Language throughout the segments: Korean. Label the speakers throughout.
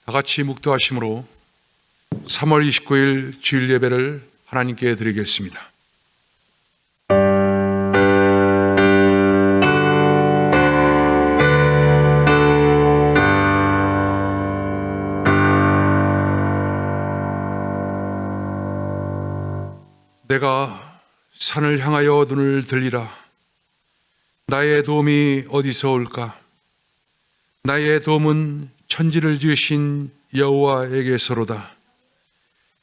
Speaker 1: 다 같이 묵도하심으로 3월 29일 주일 예배를 하나님께 드리겠습니다. 내가 산을 향하여 눈을 들리라. 나의 도움이 어디서 올까? 나의 도움은 천지를 지으신 여호와에게서로다.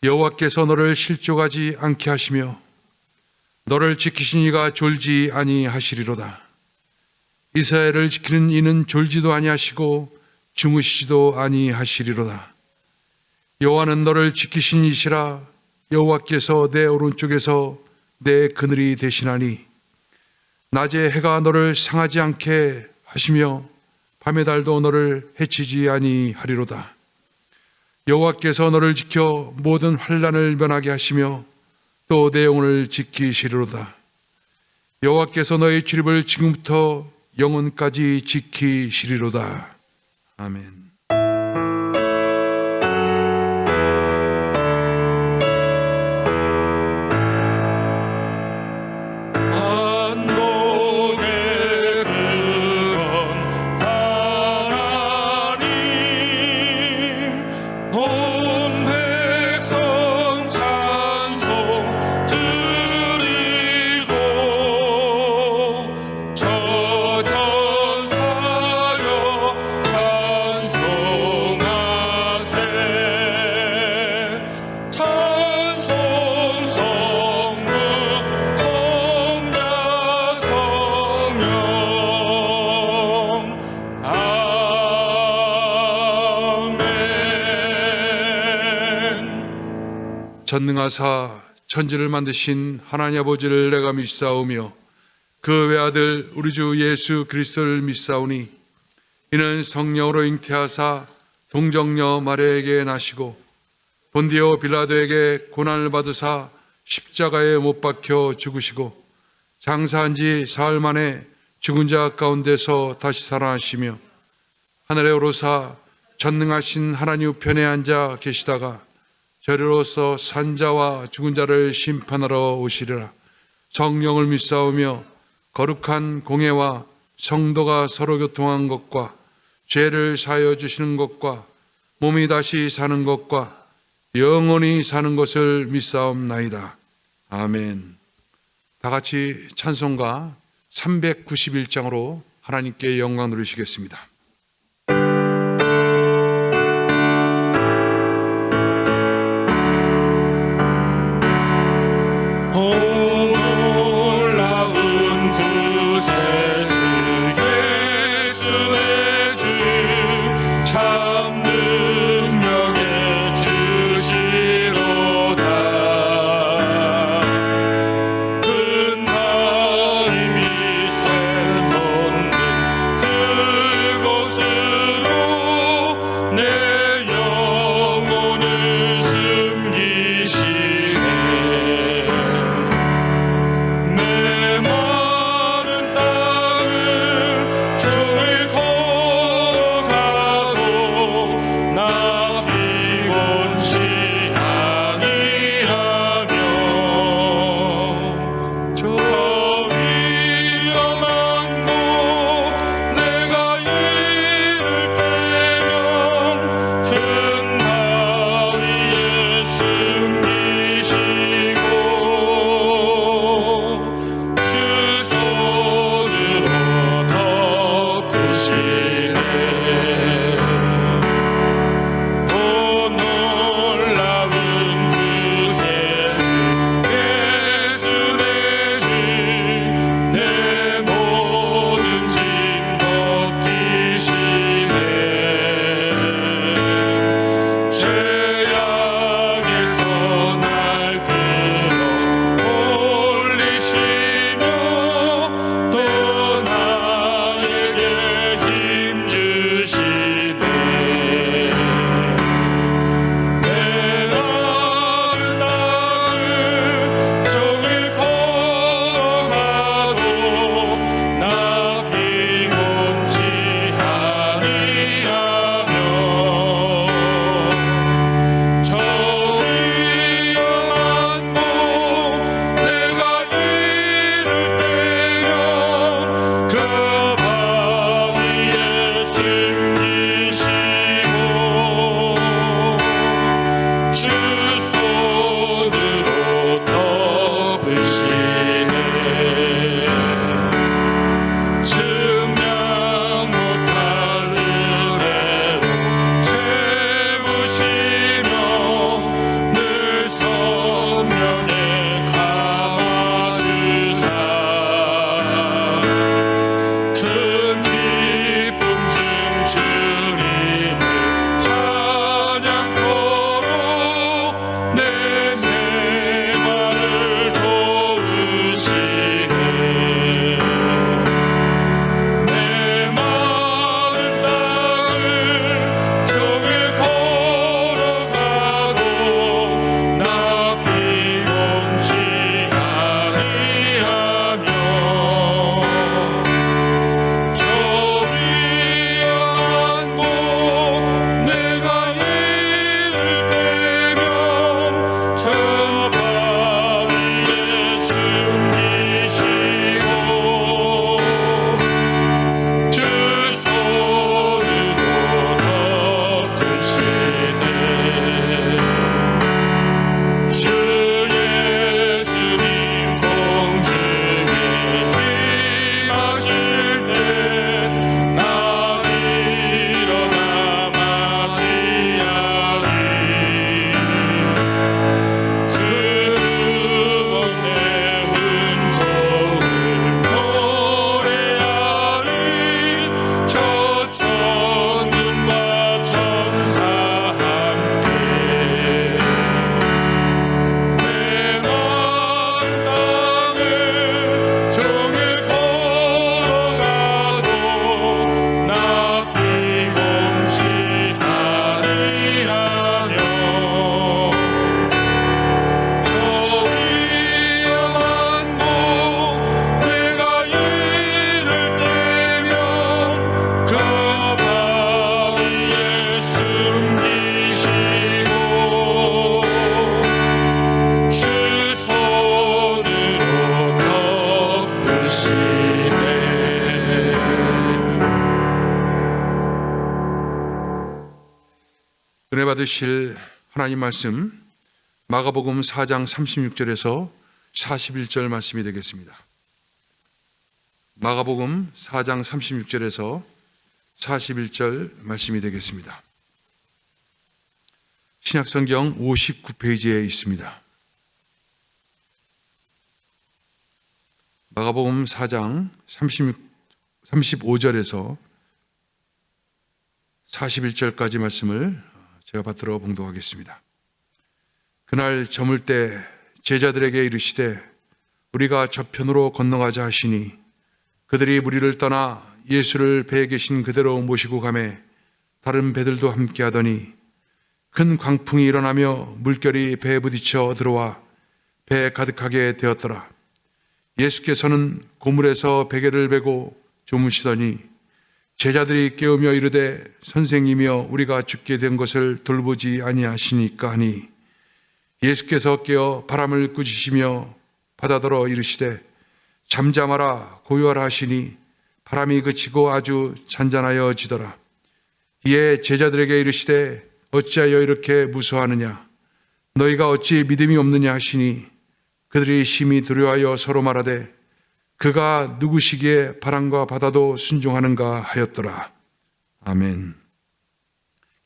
Speaker 1: 여호와께서 너를 실족하지 않게 하시며 너를 지키신 이가 졸지 아니하시리로다. 이스라엘을 지키는 이는 졸지도 아니하시고 주무시지도 아니하시리로다. 여호와는 너를 지키신 이시라. 여호와께서 내 오른쪽에서 내 그늘이 되시나니 낮에 해가 너를 상하지 않게 하시며 밤의 달도 너를 해치지 아니하리로다. 여호와께서 너를 지켜 모든 환난을 면하게 하시며 또 내 영혼을 지키시리로다. 여호와께서 너의 출입을 지금부터 영원까지 지키시리로다. 아멘. 전능하사 천지를 만드신 하나님 아버지를 내가 믿사오며 그 외아들 우리 주 예수 그리스도를 믿사오니 이는 성령으로 잉태하사 동정녀 마리아에게 나시고 본디오 빌라도에게 고난을 받으사 십자가에 못 박혀 죽으시고 장사한 지 사흘 만에 죽은 자 가운데서 다시 살아나시며 하늘에 오르사 전능하신 하나님 우편에 앉아 계시다가 저리로서 산자와 죽은 자를 심판하러 오시리라. 성령을 믿사오며 거룩한 공회와 성도가 서로 교통한 것과 죄를 사하여 주시는 것과 몸이 다시 사는 것과 영원히 사는 것을 믿사옵나이다. 아멘. 다 같이 찬송가 391장으로 하나님께 영광 누리시겠습니다.
Speaker 2: 큰 하나님이 새 손 든
Speaker 1: 은혜 받으실 하나님 말씀 마가복음 4장 36절에서 41절 말씀이 되겠습니다. 마가복음 4장 36절에서 41절 말씀이 되겠습니다. 신약성경 59페이지에 있습니다. 마가복음 4장 35절에서 41절까지 말씀을 제가 받들어 봉독하겠습니다. 그날 저물 때 제자들에게 이르시되 우리가 저편으로 건너가자 하시니 그들이 무리를 떠나 예수를 배에 계신 그대로 모시고 가매 다른 배들도 함께 하더니 큰 광풍이 일어나며 물결이 배에 부딪혀 들어와 배에 가득하게 되었더라. 예수께서는 고물에서 베개를 베고 주무시더니 제자들이 깨우며 이르되 선생님이여 우리가 죽게 된 것을 돌보지 아니하시니까 하니 예수께서 깨어 바람을 꾸짖으시며 바다더러 이르시되 잠잠하라 고요하라 하시니 바람이 그치고 아주 잔잔하여지더라. 이에 제자들에게 이르시되 어찌하여 이렇게 무서워하느냐 너희가 어찌 믿음이 없느냐 하시니 그들이 심히 두려워하여 서로 말하되 그가 누구시기에 바람과 바다도 순종하는가 하였더라. 아멘.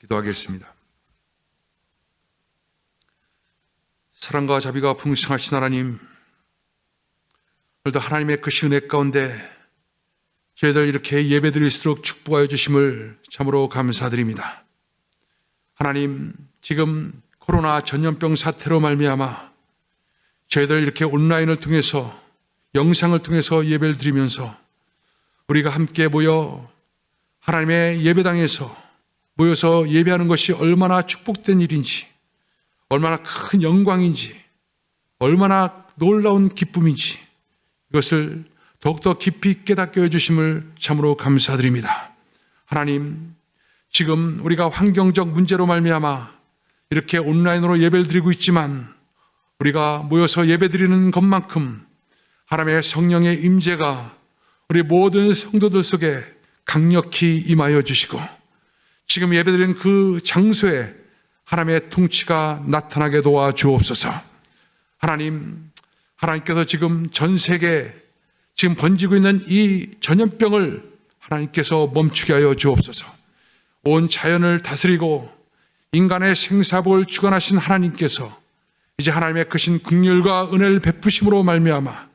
Speaker 1: 기도하겠습니다. 사랑과 자비가 풍성하신 하나님, 오늘도 하나님의 크신 은혜 가운데 저희들 이렇게 예배드릴수록 축복하여 주심을 참으로 감사드립니다. 하나님, 지금 코로나 전염병 사태로 말미암아 저희들 이렇게 온라인을 통해서 영상을 통해서 예배를 드리면서 우리가 함께 모여 하나님의 예배당에서 모여서 예배하는 것이 얼마나 축복된 일인지, 얼마나 큰 영광인지, 얼마나 놀라운 기쁨인지 이것을 더욱더 깊이 깨닫게 해주심을 참으로 감사드립니다. 하나님, 지금 우리가 환경적 문제로 말미암아 이렇게 온라인으로 예배를 드리고 있지만 우리가 모여서 예배드리는 것만큼 하나님의 성령의 임재가 우리 모든 성도들 속에 강력히 임하여 주시고 지금 예배드리는 그 장소에 하나님의 통치가 나타나게 도와주옵소서. 하나님께서 지금 전 세계에 지금 번지고 있는 이 전염병을 하나님께서 멈추게 하여 주옵소서. 온 자연을 다스리고 인간의 생사복을 주관하신 하나님께서 이제 하나님의 크신 긍휼과 은혜를 베푸심으로 말미암아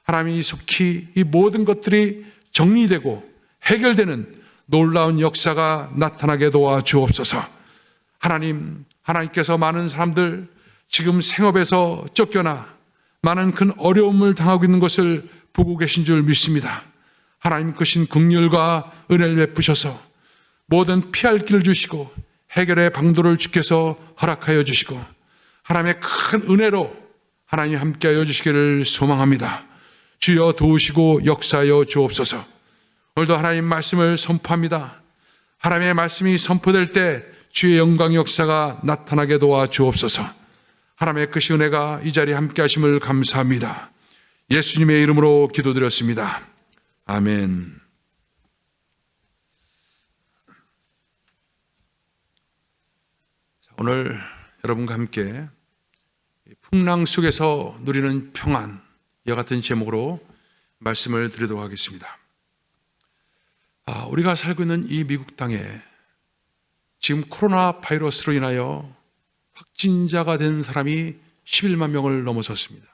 Speaker 1: 하나님이 속히 이 모든 것들이 정리되고 해결되는 놀라운 역사가 나타나게 도와주옵소서. 하나님께서 많은 사람들 지금 생업에서 쫓겨나 많은 큰 어려움을 당하고 있는 것을 보고 계신 줄 믿습니다. 하나님 크신 긍휼과 은혜를 베푸셔서 모든 피할 길을 주시고 해결의 방도를 주께서 허락하여 주시고 하나님의 큰 은혜로 하나님 함께하여 주시기를 소망합니다. 주여 도우시고 역사하여 주옵소서. 오늘도 하나님 말씀을 선포합니다. 하나님의 말씀이 선포될 때 주의 영광 역사가 나타나게 도와 주옵소서. 하나님의 크신 은혜가 이 자리에 함께 하심을 감사합니다. 예수님의 이름으로 기도드렸습니다. 아멘. 오늘 여러분과 함께 풍랑 속에서 누리는 평안, 이와 같은 제목으로 말씀을 드리도록 하겠습니다. 우리가 살고 있는 이 미국 땅에 지금 코로나 바이러스로 인하여 확진자가 된 사람이 11만 명을 넘어섰습니다.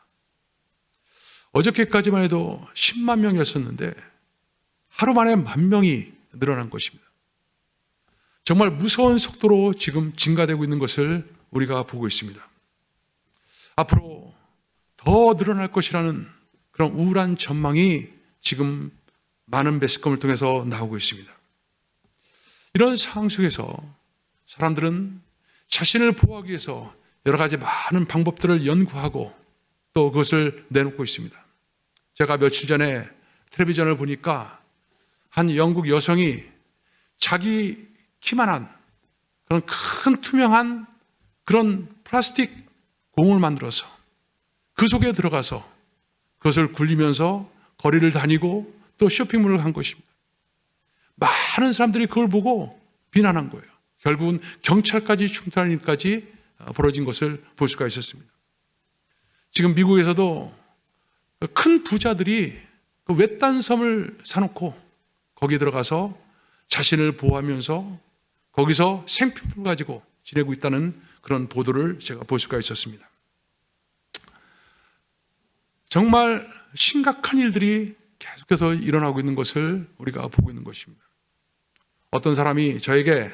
Speaker 1: 어저께까지만 해도 10만 명이었었는데 하루 만에 10,000명이 늘어난 것입니다. 정말 무서운 속도로 지금 증가되고 있는 것을 우리가 보고 있습니다. 앞으로 더 늘어날 것이라는 그런 우울한 전망이 지금 많은 매스컴을 통해서 나오고 있습니다. 이런 상황 속에서 사람들은 자신을 보호하기 위해서 여러 가지 많은 방법들을 연구하고 또 그것을 내놓고 있습니다. 제가 며칠 전에 텔레비전을 보니까 한 영국 여성이 자기 키만한 그런 큰 투명한 그런 플라스틱 공을 만들어서 그 속에 들어가서 그것을 굴리면서 거리를 다니고 또 쇼핑몰을 간 것입니다. 많은 사람들이 그걸 보고 비난한 거예요. 결국은 경찰까지 충돌하는 일까지 벌어진 것을 볼 수가 있었습니다. 지금 미국에서도 큰 부자들이 그 외딴 섬을 사놓고 거기에 들어가서 자신을 보호하면서 거기서 생필품을 가지고 지내고 있다는 그런 보도를 제가 볼 수가 있었습니다. 정말 심각한 일들이 계속해서 일어나고 있는 것을 우리가 보고 있는 것입니다. 어떤 사람이 저에게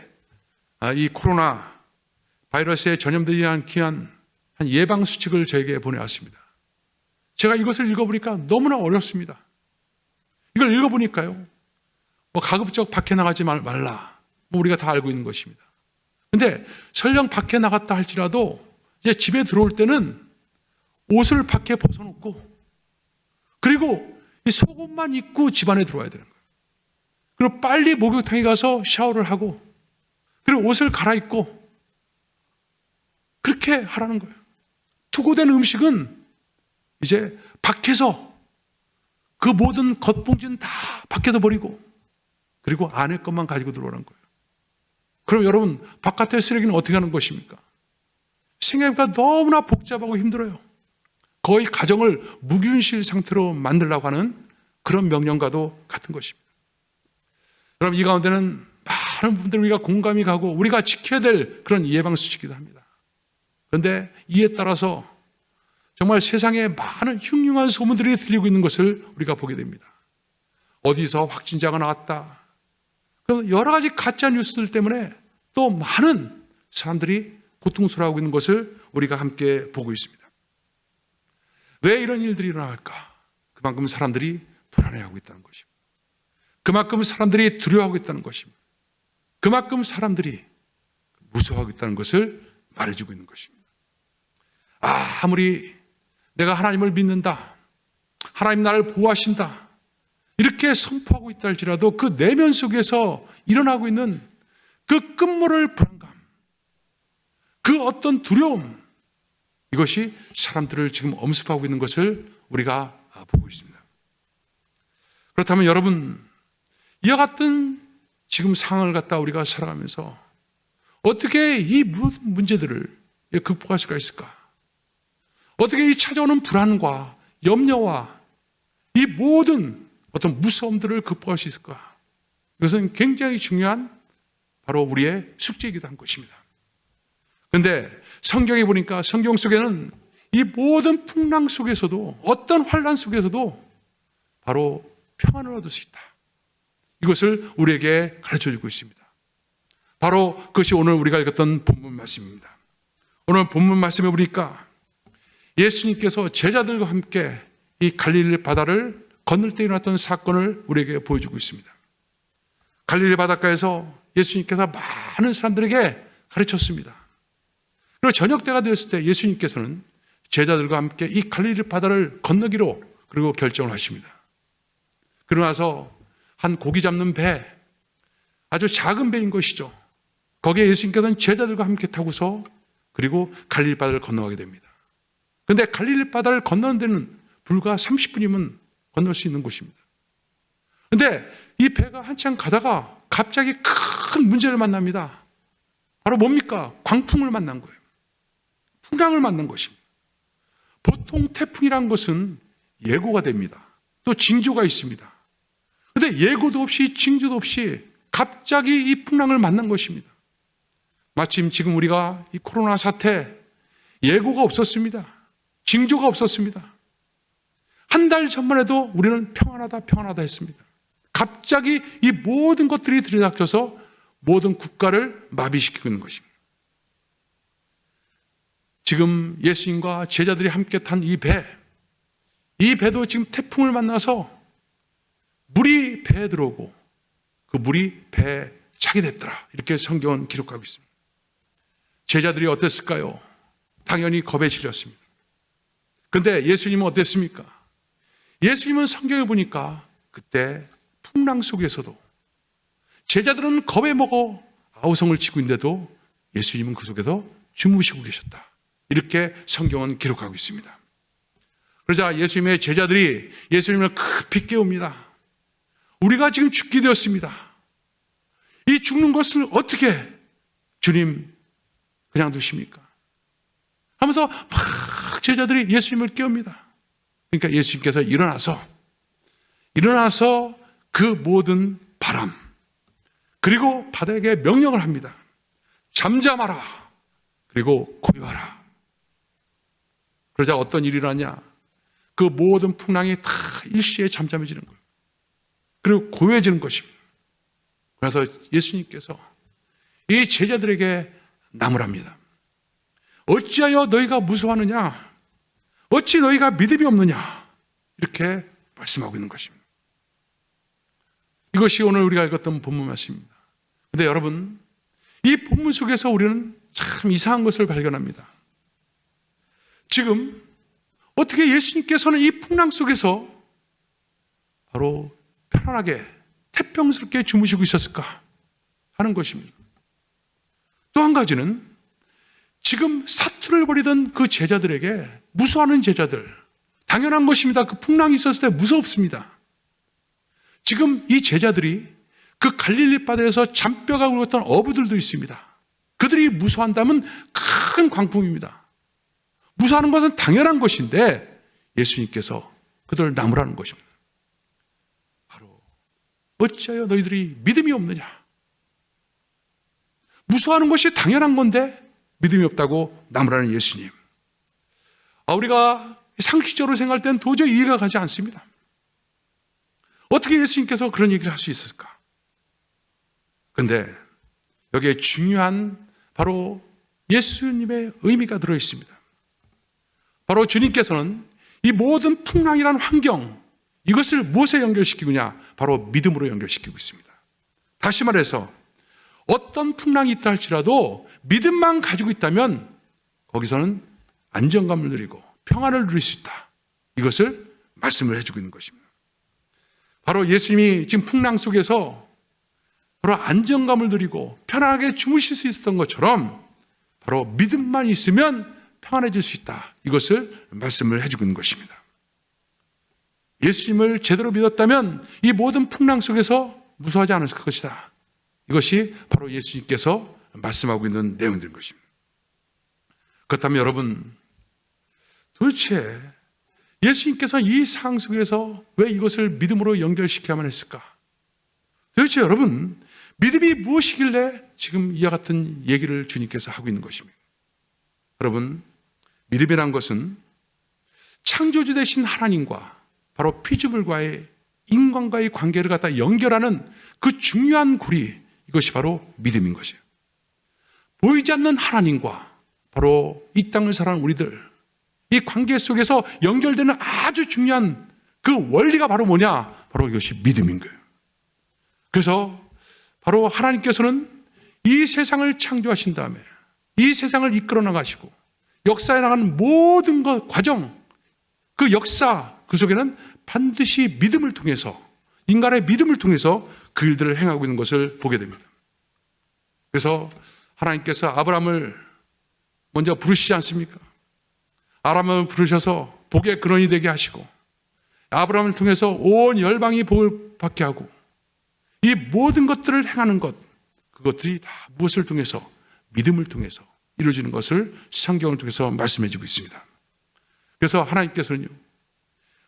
Speaker 1: 이 코로나 바이러스에 전염되지 않기 위한 한 예방수칙을 저에게 보내왔습니다. 제가 이것을 읽어보니까 너무나 어렵습니다. 이걸 읽어보니까요, 가급적 밖에 나가지 말라. 우리가 다 알고 있는 것입니다. 근데 설령 밖에 나갔다 할지라도 이제 집에 들어올 때는 옷을 밖에 벗어놓고 그리고 이 속옷만 입고 집 안에 들어와야 되는 거예요. 그리고 빨리 목욕탕에 가서 샤워를 하고 그리고 옷을 갈아입고 그렇게 하라는 거예요. 투고된 음식은 이제 밖에서 그 모든 겉봉지는 다 밖에서 버리고 그리고 안에 것만 가지고 들어오는 거예요. 그럼 여러분, 바깥의 쓰레기는 어떻게 하는 것입니까? 생활비가 너무나 복잡하고 힘들어요. 거의 가정을 무균실 상태로 만들려고 하는 그런 명령과도 같은 것입니다. 여러분, 이 가운데는 많은 부분들 우리가 공감이 가고 우리가 지켜야 될 그런 예방수칙이기도 합니다. 그런데 이에 따라서 정말 세상에 많은 흉흉한 소문들이 들리고 있는 것을 우리가 보게 됩니다. 어디서 확진자가 나왔다. 그럼 여러 가지 가짜 뉴스들 때문에 또 많은 사람들이 고통스러워하고 있는 것을 우리가 함께 보고 있습니다. 왜 이런 일들이 일어날까? 그만큼 사람들이 불안해하고 있다는 것입니다. 그만큼 사람들이 두려워하고 있다는 것입니다. 그만큼 사람들이 무서워하고 있다는 것을 말해주고 있는 것입니다. 아무리 내가 하나님을 믿는다, 하나님 나를 보호하신다, 이렇게 선포하고 있다 할지라도 그 내면 속에서 일어나고 있는 그 끝모를 불안감, 그 어떤 두려움, 이것이 사람들을 지금 엄습하고 있는 것을 우리가 보고 있습니다. 그렇다면 여러분, 이와 같은 지금 상황을 갖다 우리가 살아가면서 어떻게 이 문제들을 극복할 수가 있을까? 어떻게 이 찾아오는 불안과 염려와 이 모든 어떤 무서움들을 극복할 수 있을까? 이것은 굉장히 중요한 바로 우리의 숙제이기도 한 것입니다. 그런데 성경에 보니까 성경 속에는 이 모든 풍랑 속에서도 어떤 환난 속에서도 바로 평안을 얻을 수 있다. 이것을 우리에게 가르쳐주고 있습니다. 바로 그것이 오늘 우리가 읽었던 본문 말씀입니다. 오늘 본문 말씀에 보니까 예수님께서 제자들과 함께 이 갈릴리 바다를 건널 때 일어났던 사건을 우리에게 보여주고 있습니다. 갈릴리 바닷가에서 예수님께서 많은 사람들에게 가르쳤습니다. 그리고 저녁 때가 되었을 때 예수님께서는 제자들과 함께 이 갈릴리 바다를 건너기로 그리고 결정을 하십니다. 그러고 나서 한 고기 잡는 배, 아주 작은 배인 것이죠. 거기에 예수님께서는 제자들과 함께 타고서 그리고 갈릴리 바다를 건너가게 됩니다. 그런데 갈릴리 바다를 건너는 데는 불과 30분이면 건널 수 있는 곳입니다. 그런데 이 배가 한참 가다가 갑자기 큰 문제를 만납니다. 바로 뭡니까? 광풍을 만난 거예요. 풍랑을 만난 것입니다. 보통 태풍이란 것은 예고가 됩니다. 또 징조가 있습니다. 그런데 예고도 없이 징조도 없이 갑자기 이 풍랑을 만난 것입니다. 마침 지금 우리가 이 코로나 사태 예고가 없었습니다. 징조가 없었습니다. 한 달 전만 해도 우리는 평안하다 했습니다. 갑자기 이 모든 것들이 들이닥쳐서 모든 국가를 마비시키고 있는 것입니다. 지금 예수님과 제자들이 함께 탄 이 배도 지금 태풍을 만나서 물이 배에 들어오고 그 물이 배에 차게 됐더라. 이렇게 성경은 기록하고 있습니다. 제자들이 어땠을까요? 당연히 겁에 질렸습니다. 그런데 예수님은 어땠습니까? 예수님은 성경에 보니까 그때 풍랑 속에서도 제자들은 겁에 먹어 아우성을 치고 있는데도 예수님은 그 속에서 주무시고 계셨다. 이렇게 성경은 기록하고 있습니다. 그러자 예수님의 제자들이 예수님을 급히 깨웁니다. 우리가 지금 죽게 되었습니다. 이 죽는 것을 어떻게 주님 그냥 두십니까? 하면서 막 제자들이 예수님을 깨웁니다. 그러니까 예수님께서 일어나서 그 모든 바람 그리고 바다에게 명령을 합니다. 잠잠하라. 그리고 고요하라. 그러자 어떤 일이 일어나냐? 그 모든 풍랑이 다 일시에 잠잠해지는 거예요. 그리고 고요해지는 것입니다. 그래서 예수님께서 이 제자들에게 나무랍니다. 어찌하여 너희가 무서워하느냐? 어찌 너희가 믿음이 없느냐? 이렇게 말씀하고 있는 것입니다. 이것이 오늘 우리가 읽었던 본문 말씀입니다. 그런데 여러분, 이 본문 속에서 우리는 참 이상한 것을 발견합니다. 지금 어떻게 예수님께서는 이 풍랑 속에서 바로 편안하게 태평스럽게 주무시고 있었을까 하는 것입니다. 또 한 가지는 지금 사투를 벌이던 그 제자들에게 무서워하는 제자들, 당연한 것입니다. 그 풍랑이 있었을 때 무섭습니다. 지금 이 제자들이 그 갈릴리 바다에서 잔뼈가 굵었던 어부들도 있습니다. 그들이 무서워한다면 큰 광풍입니다. 무서워하는 것은 당연한 것인데 예수님께서 그들을 나무라는 것입니다. 바로 어찌하여 너희들이 믿음이 없느냐? 무서워하는 것이 당연한 건데 믿음이 없다고 나무라는 예수님. 우리가 상식적으로 생각할 때는 도저히 이해가 가지 않습니다. 어떻게 예수님께서 그런 얘기를 할 수 있었을까? 그런데 여기에 중요한 바로 예수님의 의미가 들어있습니다. 바로 주님께서는 이 모든 풍랑이라는 환경, 이것을 무엇에 연결시키느냐? 바로 믿음으로 연결시키고 있습니다. 다시 말해서 어떤 풍랑이 있다 할지라도 믿음만 가지고 있다면 거기서는 안정감을 누리고 평안을 누릴 수 있다. 이것을 말씀을 해주고 있는 것입니다. 바로 예수님이 지금 풍랑 속에서 바로 안정감을 누리고 편안하게 주무실 수 있었던 것처럼 바로 믿음만 있으면 평안해질 수 있다. 이것을 말씀을 해주고 있는 것입니다. 예수님을 제대로 믿었다면 이 모든 풍랑 속에서 무서워하지 않을 것이다. 이것이 바로 예수님께서 말씀하고 있는 내용들인 것입니다. 그렇다면 여러분, 도대체 예수님께서 이 상황 속에서 왜 이것을 믿음으로 연결시켜야만 했을까? 도대체 여러분, 믿음이 무엇이길래 지금 이와 같은 얘기를 주님께서 하고 있는 것입니다. 여러분, 믿음이란 것은 창조주 되신 하나님과 바로 피조물과의 인간과의 관계를 갖다 연결하는 그 중요한 고리, 이것이 바로 믿음인 것이에요. 보이지 않는 하나님과 바로 이 땅을 살아가는 우리들, 이 관계 속에서 연결되는 아주 중요한 그 원리가 바로 뭐냐? 바로 이것이 믿음인 거예요. 그래서 바로 하나님께서는 이 세상을 창조하신 다음에 이 세상을 이끌어 나가시고 역사에 나가는 모든 것 과정, 그 역사 그 속에는 반드시 믿음을 통해서, 인간의 믿음을 통해서 그 일들을 행하고 있는 것을 보게 됩니다. 그래서 하나님께서 아브라함을 먼저 부르시지 않습니까? 아브라함을 부르셔서 복의 근원이 되게 하시고 아브라함을 통해서 온 열방이 복을 받게 하고 이 모든 것들을 행하는 것, 그것들이 다 무엇을 통해서? 믿음을 통해서 이루어지는 것을 성경을 통해서 말씀해 주고 있습니다. 그래서 하나님께서는요,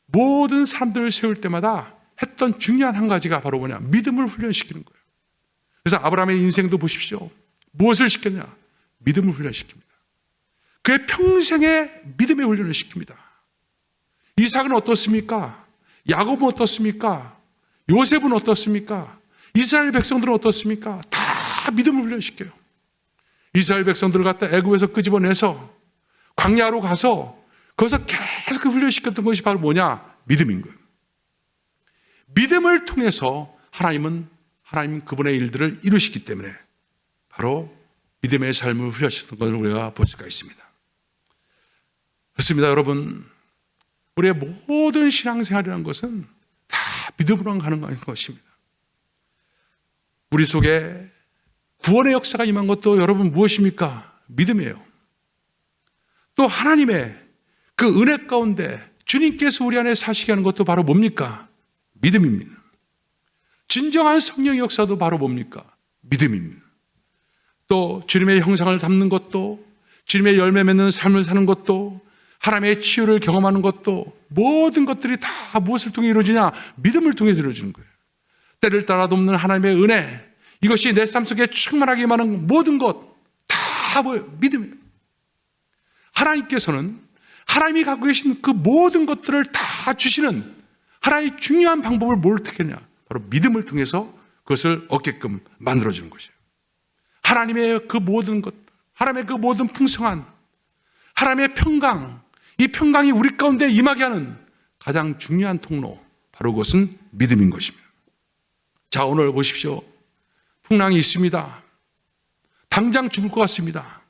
Speaker 1: 모든 사람들을 세울 때마다 했던 중요한 한 가지가 바로 뭐냐? 믿음을 훈련시키는 거예요. 그래서 아브라함의 인생도 보십시오. 무엇을 시켰냐? 믿음을 훈련시킵니다. 그의 평생에 믿음의 훈련을 시킵니다. 이삭은 어떻습니까? 야곱은 어떻습니까? 요셉은 어떻습니까? 이스라엘 백성들은 어떻습니까? 다 믿음을 훈련시켜요. 이스라엘 백성들을 갖다 애굽에서 끄집어내서 광야로 가서 거기서 계속 훈련시켰던 것이 바로 뭐냐? 믿음인 거예요. 믿음을 통해서 하나님 그분의 일들을 이루시기 때문에 바로 믿음의 삶을 훈련시켰던 것을 우리가 볼 수가 있습니다. 그렇습니다, 여러분. 우리의 모든 신앙생활이라는 것은 다 믿음으로 가는 것입니다. 우리 속에 구원의 역사가 임한 것도 여러분 무엇입니까? 믿음이에요. 또 하나님의 그 은혜 가운데 주님께서 우리 안에 사시게 하는 것도 바로 뭡니까? 믿음입니다. 진정한 성령의 역사도 바로 뭡니까? 믿음입니다. 또 주님의 형상을 담는 것도, 주님의 열매 맺는 삶을 사는 것도, 하나님의 치유를 경험하는 것도, 모든 것들이 다 무엇을 통해 이루어지냐? 믿음을 통해서 이루어지는 거예요. 때를 따라 돕는 하나님의 은혜, 이것이 내 삶 속에 충만하게 임하는 모든 것 다 믿음이에요. 하나님께서는 하나님이 갖고 계신 그 모든 것들을 다 주시는 하나의 중요한 방법을 뭘 택했냐? 바로 믿음을 통해서 그것을 얻게끔 만들어주는 것이에요. 하나님의 그 모든 것, 하나님의 그 모든 풍성한, 하나님의 평강, 이 평강이 우리 가운데 임하게 하는 가장 중요한 통로, 바로 그것은 믿음인 것입니다. 자, 오늘 보십시오. 풍랑이 있습니다. 당장 죽을 것 같습니다.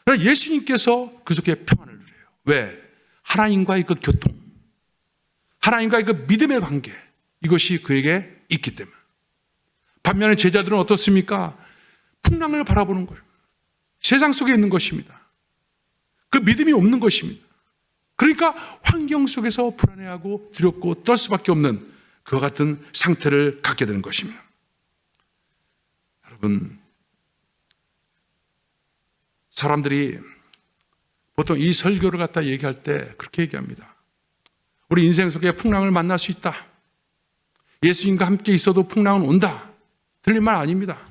Speaker 1: 그러나 예수님께서 그 속에 평안을 누려요. 왜? 하나님과의 그 교통, 하나님과의 그 믿음의 관계, 이것이 그에게 있기 때문에. 반면에 제자들은 어떻습니까? 풍랑을 바라보는 거예요. 세상 속에 있는 것입니다. 그 믿음이 없는 것입니다. 그러니까 환경 속에서 불안해하고 두렵고 떨 수밖에 없는 그와 같은 상태를 갖게 되는 것입니다. 여러분, 사람들이 보통 이 설교를 갖다 얘기할 때 그렇게 얘기합니다. 우리 인생 속에 풍랑을 만날 수 있다. 예수님과 함께 있어도 풍랑은 온다. 틀린 말 아닙니다.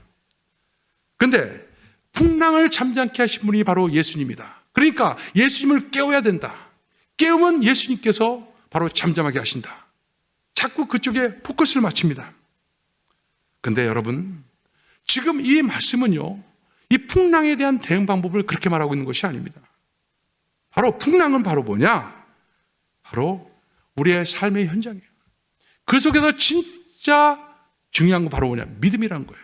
Speaker 1: 근데 풍랑을 잠잠케 하신 분이 바로 예수님이다. 그러니까 예수님을 깨워야 된다. 깨우면 예수님께서 바로 잠잠하게 하신다. 자꾸 그쪽에 포커스를 맞춥니다. 근데 여러분, 지금 이 말씀은요, 이 풍랑에 대한 대응 방법을 그렇게 말하고 있는 것이 아닙니다. 바로 풍랑은 바로 뭐냐? 바로 우리의 삶의 현장이에요. 그 속에서 진짜 중요한 건 바로 뭐냐? 믿음이란 거예요.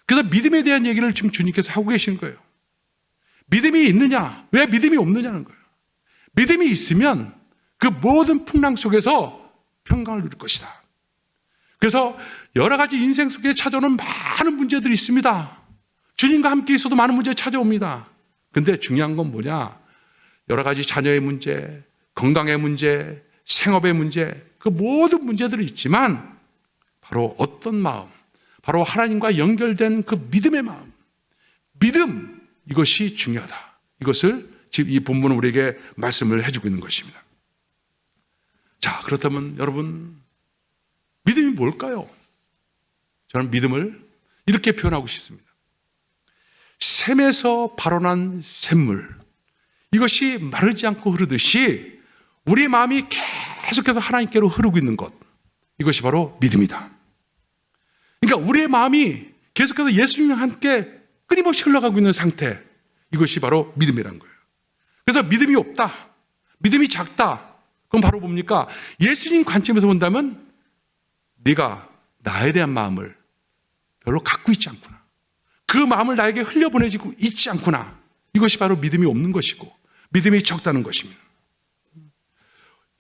Speaker 1: 그래서 믿음에 대한 얘기를 지금 주님께서 하고 계신 거예요. 믿음이 있느냐? 왜 믿음이 없느냐는 거예요. 믿음이 있으면 그 모든 풍랑 속에서 평강을 누릴 것이다. 그래서 여러 가지 인생 속에 찾아오는 많은 문제들이 있습니다. 주님과 함께 있어도 많은 문제가 찾아옵니다. 근데 중요한 건 뭐냐? 여러 가지 자녀의 문제, 건강의 문제, 생업의 문제, 그 모든 문제들이 있지만 바로 어떤 마음, 바로 하나님과 연결된 그 믿음의 마음, 믿음, 이것이 중요하다. 이것을 지금 이 본문은 우리에게 말씀을 해주고 있는 것입니다. 자, 그렇다면 여러분, 믿음이 뭘까요? 저는 믿음을 이렇게 표현하고 싶습니다. 샘에서 발원한 샘물, 이것이 마르지 않고 흐르듯이 우리 마음이 계속해서 하나님께로 흐르고 있는 것, 이것이 바로 믿음이다. 그러니까 우리의 마음이 계속해서 예수님과 함께 끊임없이 흘러가고 있는 상태, 이것이 바로 믿음이라는 거예요. 그래서 믿음이 없다, 믿음이 작다. 그럼 바로 뭡니까? 예수님 관점에서 본다면 네가 나에 대한 마음을 별로 갖고 있지 않구나. 그 마음을 나에게 흘려보내지고 있지 않구나. 이것이 바로 믿음이 없는 것이고 믿음이 적다는 것입니다.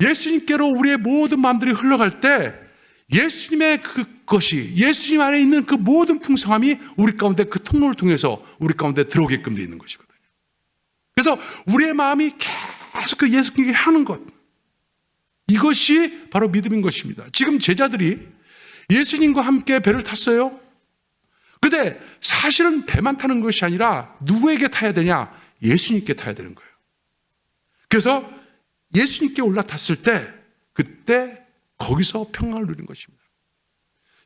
Speaker 1: 예수님께로 우리의 모든 마음들이 흘러갈 때 예수님의 그것이, 예수님 안에 있는 그 모든 풍성함이 우리 가운데 그 통로를 통해서 우리 가운데 들어오게끔 되어 있는 것이거든요. 그래서 우리의 마음이 계속 그 예수님께 하는 것, 이것이 바로 믿음인 것입니다. 지금 제자들이 예수님과 함께 배를 탔어요. 그런데 사실은 배만 타는 것이 아니라 누구에게 타야 되냐? 예수님께 타야 되는 거예요. 그래서 예수님께 올라탔을 때 그때 거기서 평강을 누리는 것입니다.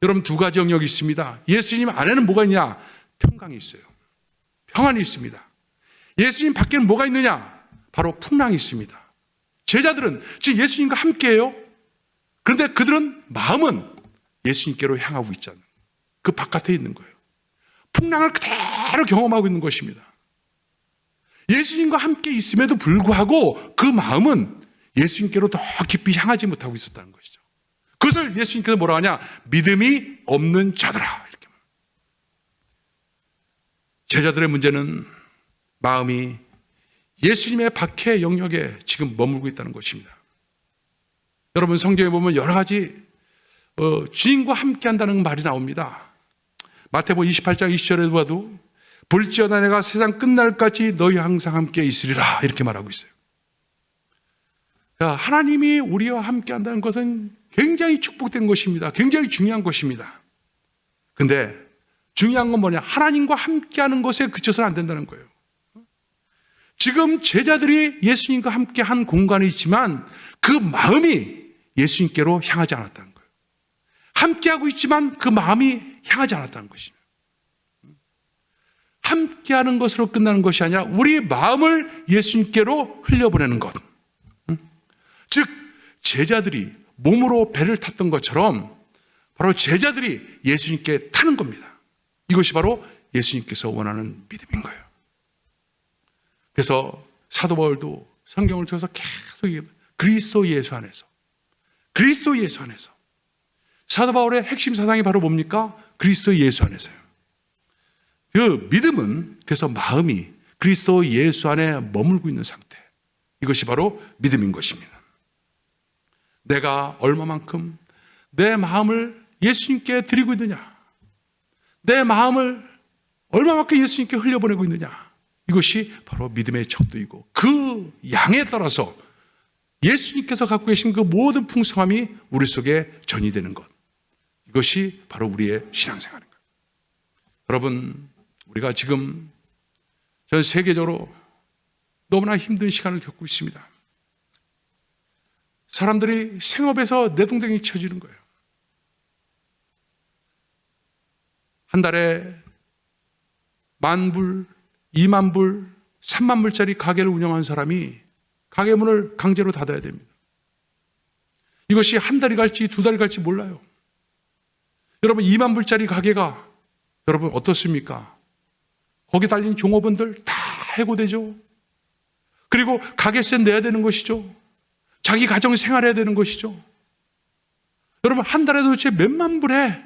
Speaker 1: 여러분, 두 가지 영역이 있습니다. 예수님 안에는 뭐가 있냐? 평강이 있어요. 평안이 있습니다. 예수님 밖에는 뭐가 있느냐? 바로 풍랑이 있습니다. 제자들은 지금 예수님과 함께해요. 그런데 그들은 마음은 예수님께로 향하고 있잖아요. 그 바깥에 있는 거예요. 풍랑을 그대로 경험하고 있는 것입니다. 예수님과 함께 있음에도 불구하고 그 마음은 예수님께로 더 깊이 향하지 못하고 있었다는 것이죠. 그것을 예수님께서 뭐라 하냐? 믿음이 없는 자들아, 이렇게 말합니다. 제자들의 문제는 마음이 예수님의 밖의 영역에 지금 머물고 있다는 것입니다. 여러분, 성경에 보면 여러 가지 주인과 함께 한다는 말이 나옵니다. 마태복음 28장 20절에도 봐도 볼지어다 내가 세상 끝날까지 너희 항상 함께 있으리라, 이렇게 말하고 있어요. 하나님이 우리와 함께 한다는 것은 굉장히 축복된 것입니다. 굉장히 중요한 것입니다. 근데 중요한 건 뭐냐? 하나님과 함께 하는 것에 그쳐서는 안 된다는 거예요. 지금 제자들이 예수님과 함께 한 공간이 있지만 그 마음이 예수님께로 향하지 않았다는 거예요. 함께하고 있지만 그 마음이 향하지 않았다는 것입니다. 함께하는 것으로 끝나는 것이 아니라 우리 마음을 예수님께로 흘려보내는 것. 즉 제자들이 몸으로 배를 탔던 것처럼 바로 제자들이 예수님께 타는 겁니다. 이것이 바로 예수님께서 원하는 믿음인 거예요. 그래서 사도 바울도 성경을 통해서 계속 그리스도 예수 안에서, 그리스도 예수 안에서, 사도 바울의 핵심 사상이 바로 뭡니까? 그리스도 예수 안에서요. 그 믿음은 그래서 마음이 그리스도 예수 안에 머물고 있는 상태, 이것이 바로 믿음인 것입니다. 내가 얼마만큼 내 마음을 예수님께 드리고 있느냐, 내 마음을 얼마만큼 예수님께 흘려보내고 있느냐, 이것이 바로 믿음의 척도이고 그 양에 따라서 예수님께서 갖고 계신 그 모든 풍성함이 우리 속에 전이되는 것, 이것이 바로 우리의 신앙생활인 거예요. 여러분, 우리가 지금 전 세계적으로 너무나 힘든 시간을 겪고 있습니다. 사람들이 생업에서 내동댕이 쳐지는 거예요. 한 달에 10,000불, 20,000불, 30,000불짜리 가게를 운영하는 사람이 가게 문을 강제로 닫아야 됩니다. 이것이 한 달이 갈지 두 달이 갈지 몰라요. 여러분, 20,000불짜리 가게가 여러분 어떻습니까? 거기 달린 종업원들 다 해고되죠. 그리고 가게세 내야 되는 것이죠. 자기 가정 생활해야 되는 것이죠. 여러분, 한 달에 도대체 몇만 불의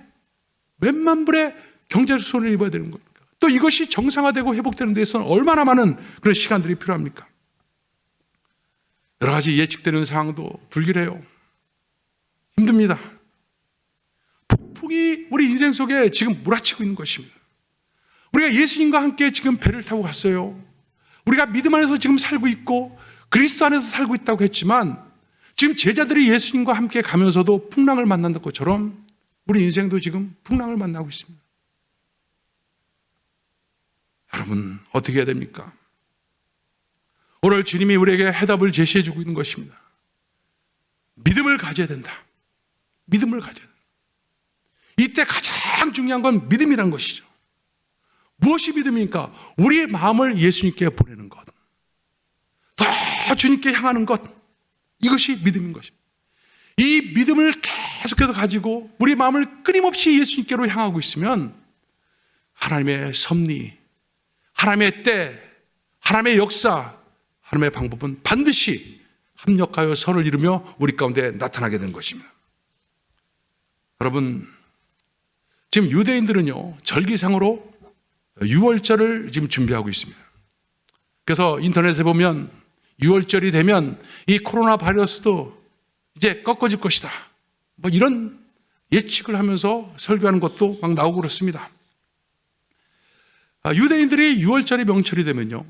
Speaker 1: 경제적 손해를 입어야 되는 겁니까? 또 이것이 정상화되고 회복되는 데서는 얼마나 많은 그런 시간들이 필요합니까? 여러 가지 예측되는 상황도 불길해요. 힘듭니다. 폭풍이 우리 인생 속에 지금 몰아치고 있는 것입니다. 우리가 예수님과 함께 지금 배를 타고 갔어요. 우리가 믿음 안에서 지금 살고 있고 그리스도 안에서 살고 있다고 했지만 지금 제자들이 예수님과 함께 가면서도 풍랑을 만난 것처럼 우리 인생도 지금 풍랑을 만나고 있습니다. 여러분, 어떻게 해야 됩니까? 오늘 주님이 우리에게 해답을 제시해 주고 있는 것입니다. 믿음을 가져야 된다. 믿음을 가져야 된다. 이때 가장 중요한 건 믿음이라는 것이죠. 무엇이 믿음입니까? 우리의 마음을 예수님께 보내는 것, 더 주님께 향하는 것, 이것이 믿음인 것입니다. 이 믿음을 계속해서 가지고 우리 마음을 끊임없이 예수님께로 향하고 있으면 하나님의 섭리, 하나님의 때, 하나님의 역사, 하나님의 방법은 반드시 합력하여 선을 이루며 우리 가운데 나타나게 된 것입니다. 여러분, 지금 유대인들은요, 절기상으로 유월절을 지금 준비하고 있습니다. 그래서 인터넷에 보면 유월절이 되면 이 코로나 바이러스도 이제 꺾어질 것이다, 뭐 이런 예측을 하면서 설교하는 것도 막 나오고 그렇습니다. 유대인들이 유월절이 명철이 되면요,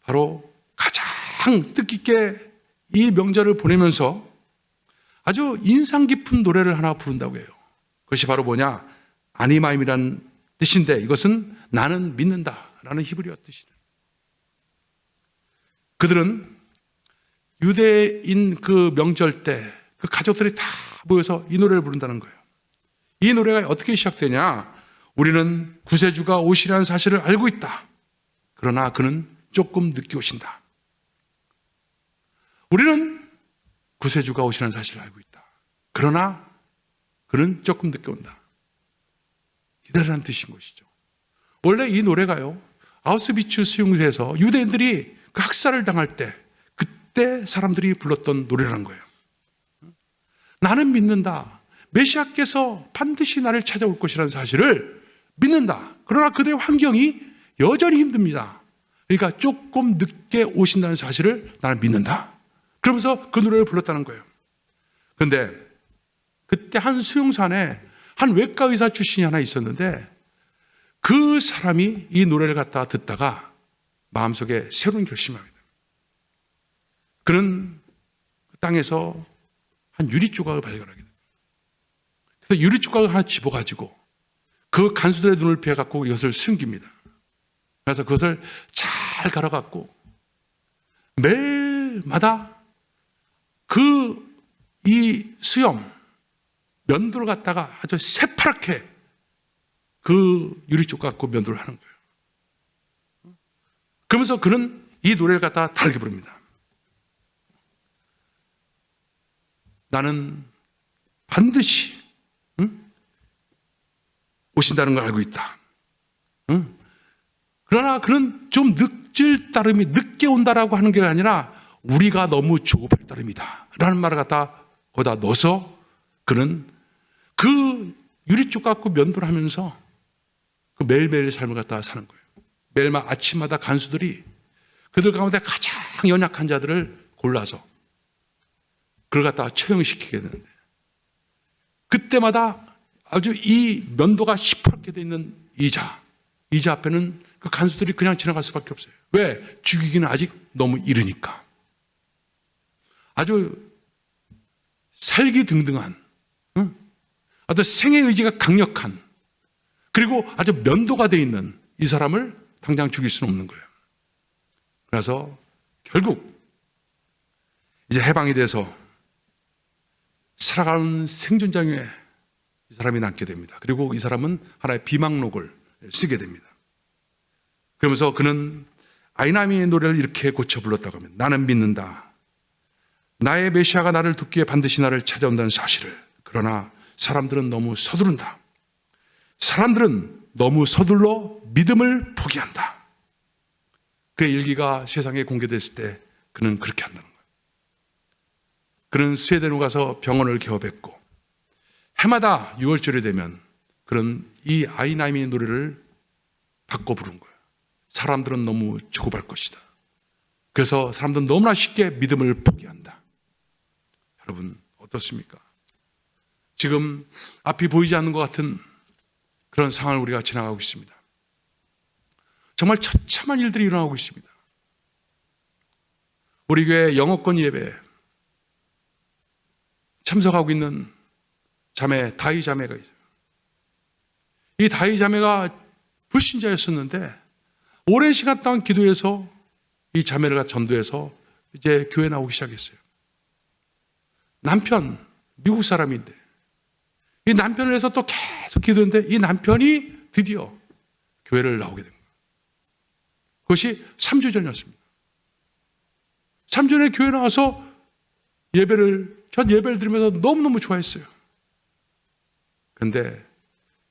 Speaker 1: 바로 가장 뜻깊게 이 명절을 보내면서 아주 인상 깊은 노래를 하나 부른다고 해요. 그것이 바로 뭐냐? 아니마임이라는 뜻인데, 이것은 나는 믿는다라는 히브리어 뜻이에요. 그들은 유대인 그 명절 때 그 가족들이 다 모여서 이 노래를 부른다는 거예요. 이 노래가 어떻게 시작되냐? 우리는 구세주가 오시라는 사실을 알고 있다. 그러나 그는 조금 늦게 오신다. 우리는 구세주가 오시라는 사실을 알고 있다. 그러나 그는 조금 늦게 온다. 기다리라는 뜻인 것이죠. 원래 이 노래가요, 아우슈비츠 수용소에서 유대인들이 그 학살을 당할 때, 그때 사람들이 불렀던 노래라는 거예요. 나는 믿는다. 메시아께서 반드시 나를 찾아올 것이라는 사실을 믿는다. 그러나 그들의 환경이 여전히 힘듭니다. 그러니까 조금 늦게 오신다는 사실을 나는 믿는다. 그러면서 그 노래를 불렀다는 거예요. 그런데 그때 한 수용소 안에 한 외과 의사 출신이 하나 있었는데, 그 사람이 이 노래를 갖다가 듣다가 마음속에 새로운 결심을 합니다. 그는 그 땅에서 한 유리 조각을 발견하게 됩니다. 그래서 유리 조각을 하나 집어가지고 그 간수들의 눈을 피해갖고 이것을 숨깁니다. 그래서 그것을 잘 갈아갖고 매일마다 이 수염, 면도를 갖다가 아주 새파랗게 그 유리 조각 갖고 면도를 하는 거예요. 그러면서 그는 이 노래를 갖다가 다르게 부릅니다. 나는 반드시 오신다는 걸 알고 있다. 그러나 그는 좀 늦을 따름이, 늦게 온다라고 하는 게 아니라 우리가 너무 조급할 따름이다 라는 말을 갖다 거기다 넣어서 그는 그 유리쪽 갖고 면도를 하면서 그 매일매일 삶을 갖다가 사는 거예요. 매일 아침마다 간수들이 그들 가운데 가장 연약한 자들을 골라서 그걸 갖다가 처형시키게 되는데, 그때마다 아주 이 면도가 시퍼렇게 돼 있는 이자 앞에는 그 간수들이 그냥 지나갈 수밖에 없어요. 왜? 죽이기는 아직 너무 이르니까. 아주 살기등등한, 아주 생의 의지가 강력한, 그리고 아주 면도가 돼 있는 이 사람을 당장 죽일 수는 없는 거예요. 그래서 결국 이제 해방이 돼서 살아가는 생존자 중에 이 사람이 남게 됩니다. 그리고 이 사람은 하나의 비망록을 쓰게 됩니다. 그러면서 그는 아이나미의 노래를 이렇게 고쳐 불렀다고 합니다. 나는 믿는다. 나의 메시아가 나를 돕기에 반드시 나를 찾아온다는 사실을. 그러나 사람들은 너무 서두른다. 사람들은 너무 서둘러 믿음을 포기한다. 그의 일기가 세상에 공개됐을 때 그는 그렇게 한다는 거예요. 그는 스웨덴으로 가서 병원을 개업했고, 해마다 6월절이 되면 그는 이 아이나미의 노래를 바꿔 부른 거예요. 사람들은 너무 조급할 것이다. 그래서 사람들은 너무나 쉽게 믿음을 포기한다. 여러분 어떻습니까? 지금 앞이 보이지 않는 것 같은 그런 상황을 우리가 지나가고 있습니다. 정말 처참한 일들이 일어나고 있습니다. 우리 교회 영어권 예배에 참석하고 있는 자매, 다희 자매가 있어요. 이 다희 자매가 불신자였었는데 오랜 시간 동안 기도해서 이 자매를 전도해서 이제 교회 나오기 시작했어요. 남편, 미국 사람인데 이 남편을 위해서 또 계속 기도했는데 이 남편이 드디어 교회를 나오게 된 거예요. 그것이 3주 전이었습니다. 3주 전에 교회 나와서 전 예배를 드리면서 너무너무 좋아했어요. 그런데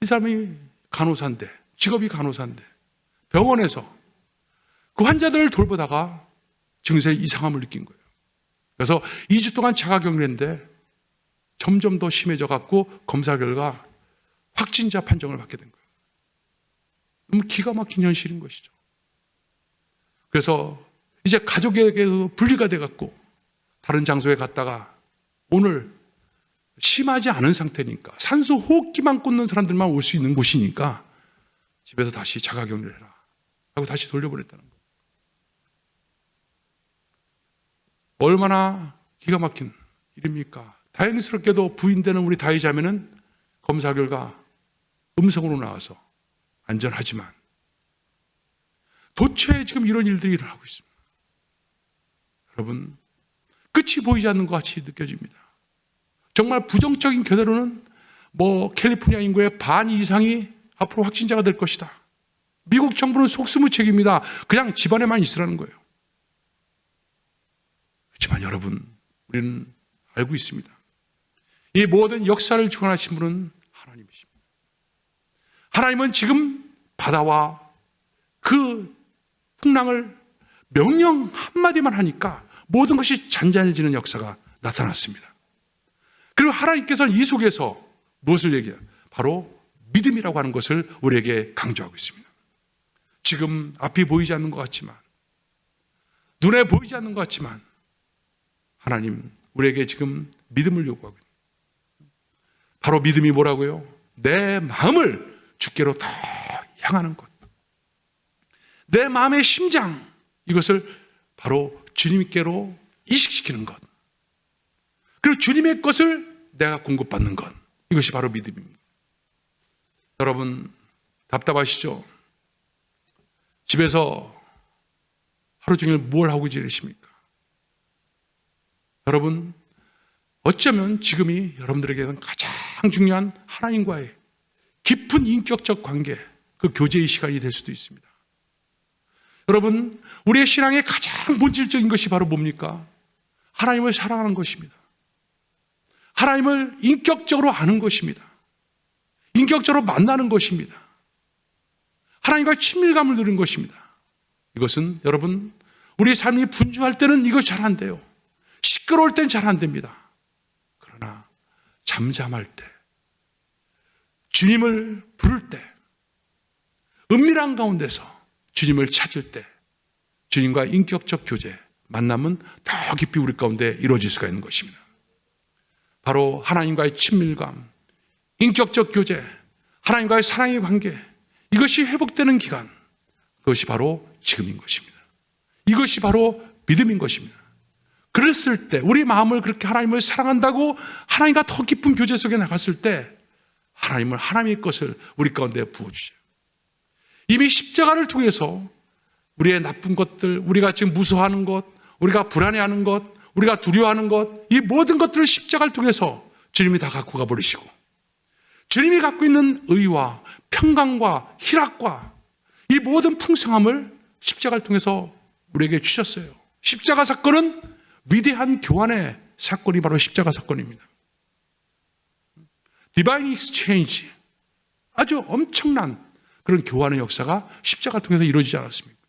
Speaker 1: 이 사람이 간호사인데, 직업이 간호사인데 병원에서 그 환자들을 돌보다가 증세에 이상함을 느낀 거예요. 그래서 2주 동안 자가격리했는데 점점 더 심해져 갖고 검사 결과 확진자 판정을 받게 된 거예요. 너무 기가 막힌 현실인 것이죠. 그래서 이제 가족에게도 분리가 돼 갖고 다른 장소에 갔다가 오늘 심하지 않은 상태니까 산소 호흡기만 꽂는 사람들만 올 수 있는 곳이니까 집에서 다시 자가격리를 해라 하고 다시 돌려보냈다는 거예요. 얼마나 기가 막힌 일입니까? 다행스럽게도 부인되는 우리 다희 자매는 검사 결과 음성으로 나와서 안전하지만 도처에 지금 이런 일들이 일어나고 있습니다. 여러분, 끝이 보이지 않는 것 같이 느껴집니다. 정말 부정적인 견해로는 캘리포니아 인구의 반 이상이 앞으로 확진자가 될 것이다. 미국 정부는 속수무책입니다. 그냥 집안에만 있으라는 거예요. 그렇지만 여러분, 우리는 알고 있습니다. 이 모든 역사를 주관하신 분은 하나님이십니다. 하나님은 지금 바다와 그 풍랑을 명령 한마디만 하니까 모든 것이 잔잔해지는 역사가 나타났습니다. 그리고 하나님께서는 이 속에서 무엇을 얘기해요? 바로 믿음이라고 하는 것을 우리에게 강조하고 있습니다. 지금 앞이 보이지 않는 것 같지만, 눈에 보이지 않는 것 같지만 하나님 우리에게 지금 믿음을 요구하고 있습니다. 바로 믿음이 뭐라고요? 내 마음을 주께로 더 향하는 것. 내 마음의 심장, 이것을 바로 주님께로 이식시키는 것. 그리고 주님의 것을 내가 공급받는 것. 이것이 바로 믿음입니다. 여러분, 답답하시죠? 집에서 하루 종일 뭘 하고 지내십니까? 여러분, 어쩌면 지금이 여러분들에게는 가장 중요한 하나님과의 깊은 인격적 관계, 그 교제의 시간이 될 수도 있습니다. 여러분, 우리의 신앙의 가장 본질적인 것이 바로 뭡니까? 하나님을 사랑하는 것입니다. 하나님을 인격적으로 아는 것입니다. 인격적으로 만나는 것입니다. 하나님과 친밀감을 누리는 것입니다. 이것은 여러분, 우리 삶이 분주할 때는 이거 잘 안 돼요. 시끄러울 땐 잘 안 됩니다. 그러나 잠잠할 때, 주님을 부를 때, 은밀한 가운데서 주님을 찾을 때 주님과 인격적 교제, 만남은 더 깊이 우리 가운데 이루어질 수가 있는 것입니다. 바로 하나님과의 친밀감, 인격적 교제, 하나님과의 사랑의 관계, 이것이 회복되는 기간, 그것이 바로 지금인 것입니다. 이것이 바로 믿음인 것입니다. 그랬을 때 우리 마음을 그렇게 하나님을 사랑한다고 하나님과 더 깊은 교제 속에 나갔을 때 하나님은 하나님의 것을 우리 가운데 부어주셔요. 이미 십자가를 통해서 우리의 나쁜 것들, 우리가 지금 무서워하는 것, 우리가 불안해하는 것, 우리가 두려워하는 것, 이 모든 것들을 십자가를 통해서 주님이 다 갖고 가버리시고 주님이 갖고 있는 의와 평강과 희락과 이 모든 풍성함을 십자가를 통해서 우리에게 주셨어요. 십자가 사건은 위대한 교환의 사건이 바로 십자가 사건입니다. 디바인 익스체인지, 아주 엄청난 그런 교환의 역사가 십자가를 통해서 이루어지지 않았습니까?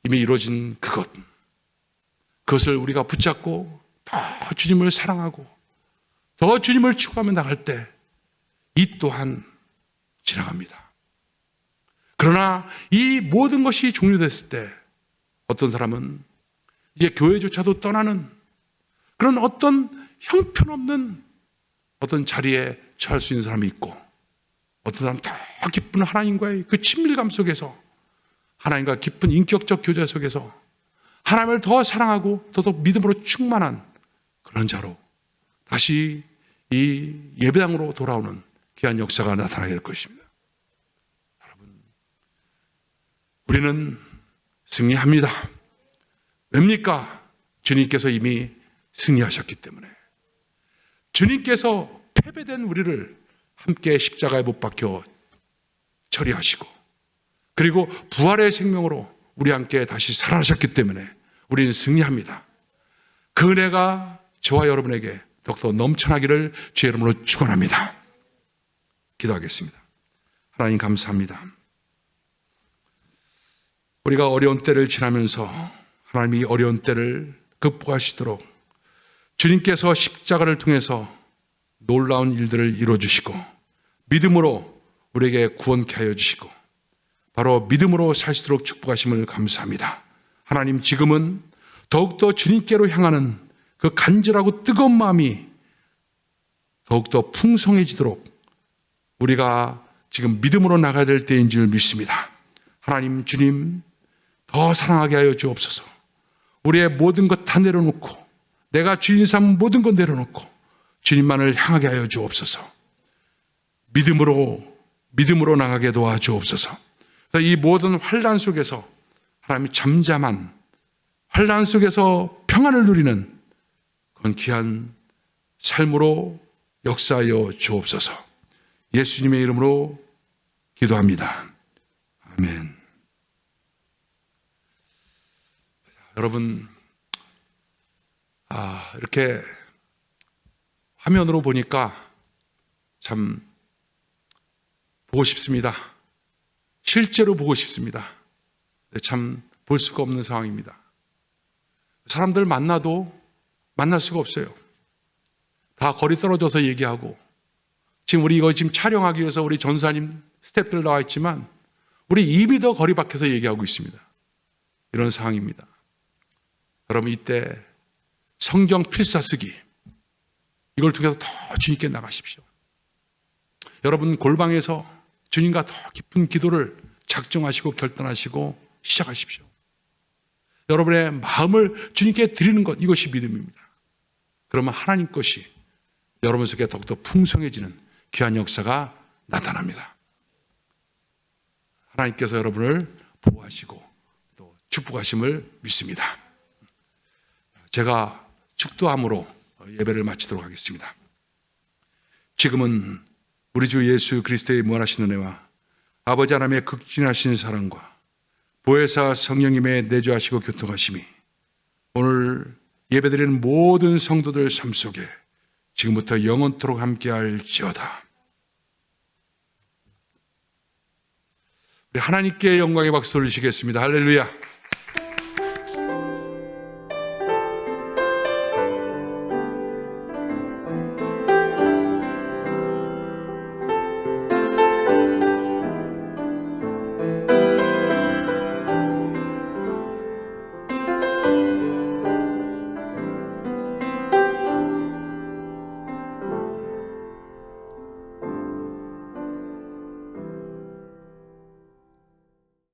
Speaker 1: 이미 이루어진 그것을 우리가 붙잡고 더 주님을 사랑하고 더 주님을 추구하며 나갈 때 이 또한 지나갑니다. 그러나 이 모든 것이 종료됐을 때 어떤 사람은 이제 교회조차도 떠나는 그런 어떤 형편없는 어떤 자리에 처할 수 있는 사람이 있고 어떤 사람은 더 깊은 하나님과의 그 친밀감 속에서 하나님과 깊은 인격적 교제 속에서 하나님을 더 사랑하고 더더욱 믿음으로 충만한 그런 자로 다시 이 예배당으로 돌아오는 귀한 역사가 나타나게 될 것입니다. 여러분, 우리는 승리합니다. 왜입니까? 주님께서 이미 승리하셨기 때문에. 주님께서 패배된 우리를 함께 십자가에 못 박혀 처리하시고 그리고 부활의 생명으로 우리 함께 다시 살아나셨기 때문에 우리는 승리합니다. 그 은혜가 저와 여러분에게 더욱더 넘쳐나기를 주의 이름으로 축원합니다. 기도하겠습니다. 하나님 감사합니다. 우리가 어려운 때를 지나면서 하나님이 어려운 때를 극복하시도록 주님께서 십자가를 통해서 놀라운 일들을 이루어주시고 믿음으로 우리에게 구원케 하여 주시고 바로 믿음으로 살 수 있도록 축복하심을 감사합니다. 하나님, 지금은 더욱더 주님께로 향하는 그 간절하고 뜨거운 마음이 더욱더 풍성해지도록 우리가 지금 믿음으로 나가야 될 때인 줄 믿습니다. 하나님, 주님 더 사랑하게 하여 주옵소서. 우리의 모든 것 다 내려놓고 내가 주인 삼은 모든 것 내려놓고 주님만을 향하게 하여 주옵소서. 믿음으로 나가게 도와주옵소서. 이 모든 환난 속에서 하나님이 잠잠한 환난 속에서 평안을 누리는 그런 귀한 삶으로 역사하여 주옵소서. 예수님의 이름으로 기도합니다. 아멘. 여러분, 이렇게 화면으로 보니까 참 보고 싶습니다. 실제로 보고 싶습니다. 참 볼 수가 없는 상황입니다. 사람들 만나도 만날 수가 없어요. 다 거리 떨어져서 얘기하고, 지금 우리 이거 지금 촬영하기 위해서 우리 전사님 스태프들 나와 있지만 우리 이미 더 거리 밖에서 얘기하고 있습니다. 이런 상황입니다. 여러분, 이때 성경 필사쓰기 이걸 통해서 더 주님께 나가십시오. 여러분, 골방에서 주님과 더 깊은 기도를 작정하시고 결단하시고 시작하십시오. 여러분의 마음을 주님께 드리는 것, 이것이 믿음입니다. 그러면 하나님 것이 여러분 속에 더욱더 풍성해지는 귀한 역사가 나타납니다. 하나님께서 여러분을 보호하시고 또 축복하심을 믿습니다. 제가 축도함으로 예배를 마치도록 하겠습니다. 지금은 우리 주 예수 그리스도의 무한하신 은혜와 아버지 하나님의 극진하신 사랑과 보혜사 성령님의 내주하시고 교통하심이 오늘 예배드리는 모든 성도들 삶 속에 지금부터 영원토록 함께할지어다. 우리 하나님께 영광의 박수를 주시겠습니다. 할렐루야.